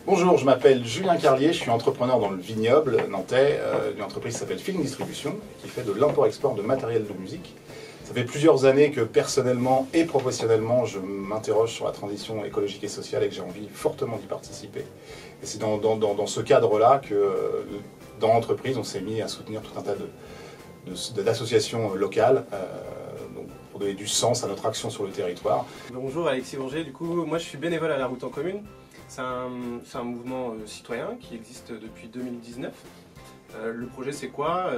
Bonjour, je m'appelle Julien Carlier, je suis entrepreneur dans le vignoble nantais, d'une entreprise qui s'appelle Feeling Distribution, qui fait de l'import-export de matériel de musique. Ça fait plusieurs années que personnellement et professionnellement, je m'interroge sur la transition écologique et sociale et que j'ai envie fortement d'y participer. Et c'est dans ce cadre-là que, dans l'entreprise, on s'est mis à soutenir tout un tas d'associations locales, donc pour donner du sens à notre action sur le territoire. Bonjour, Alexis Bourget, du coup moi je suis bénévole à La Route en Commune. C'est un mouvement citoyen qui existe depuis 2019. Le projet c'est quoi?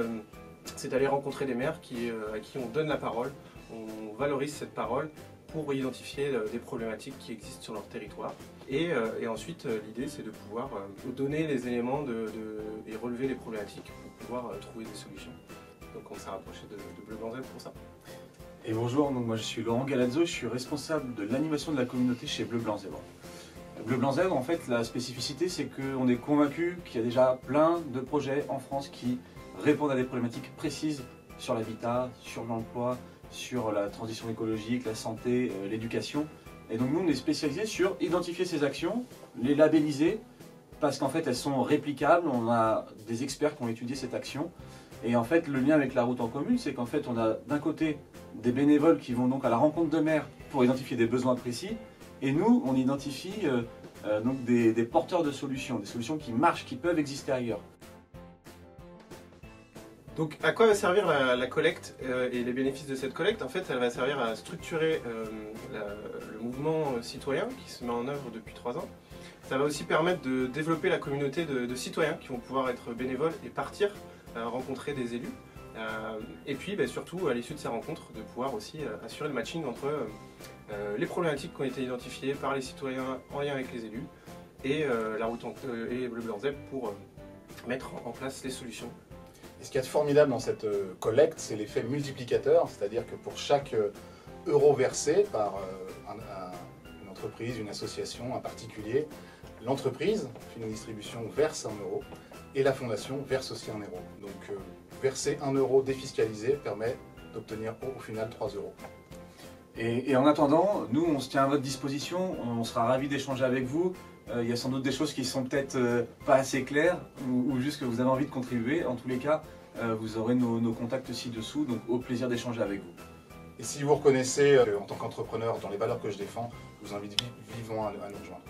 C'est d'aller rencontrer des maires à qui on donne la parole, on valorise cette parole pour identifier des problématiques qui existent sur leur territoire. Et ensuite l'idée c'est de pouvoir donner les éléments et relever les problématiques pour pouvoir trouver des solutions. Donc on s'est rapproché de Bleu Blanc Zèbre pour ça. Et bonjour, donc moi je suis Laurent Galazzo, je suis responsable de l'animation de la communauté chez Bleu Blanc Zèbre. Bleu Blanc Zèbre, en fait, la spécificité, c'est qu'on est convaincu qu'il y a déjà plein de projets en France qui répondent à des problématiques précises sur l'habitat, sur l'emploi, sur la transition écologique, la santé, l'éducation. Et donc nous, on est spécialisé sur identifier ces actions, les labelliser, parce qu'en fait, elles sont réplicables, on a des experts qui ont étudié cette action. Et en fait, le lien avec La Route en Commune, c'est qu'en fait, on a d'un côté des bénévoles qui vont donc à la rencontre de maires pour identifier des besoins précis. Et nous, on identifie donc des porteurs de solutions, des solutions qui marchent, qui peuvent exister ailleurs. Donc à quoi va servir la collecte et les bénéfices de cette collecte? En fait, elle va servir à structurer le mouvement citoyen qui se met en œuvre depuis 3 ans. Ça va aussi permettre de développer la communauté de citoyens qui vont pouvoir être bénévoles et partir rencontrer des élus. Et puis surtout, à l'issue de ces rencontres, de pouvoir aussi assurer le matching entre les problématiques qui ont été identifiées par les citoyens en lien avec les élus et La Route et Bleu Blanc Zèbre pour mettre en place les solutions. Et ce qu'il y a de formidable dans cette collecte, c'est l'effet multiplicateur, c'est-à-dire que pour chaque euro versé par une entreprise, une association, un particulier, l'entreprise, Feeling Distribution, verse 1 euro et la fondation verse aussi 1 euro. Donc verser 1 euro défiscalisé permet d'obtenir au final 3 euros. Et en attendant, nous, on se tient à votre disposition, on sera ravis d'échanger avec vous. Il y a sans doute des choses qui sont peut-être pas assez claires ou juste que vous avez envie de contribuer. En tous les cas, vous aurez nos contacts ci-dessous, donc au plaisir d'échanger avec vous. Et si vous reconnaissez en tant qu'entrepreneur dans les valeurs que je défends, je vous invite vivement à nous rejoindre.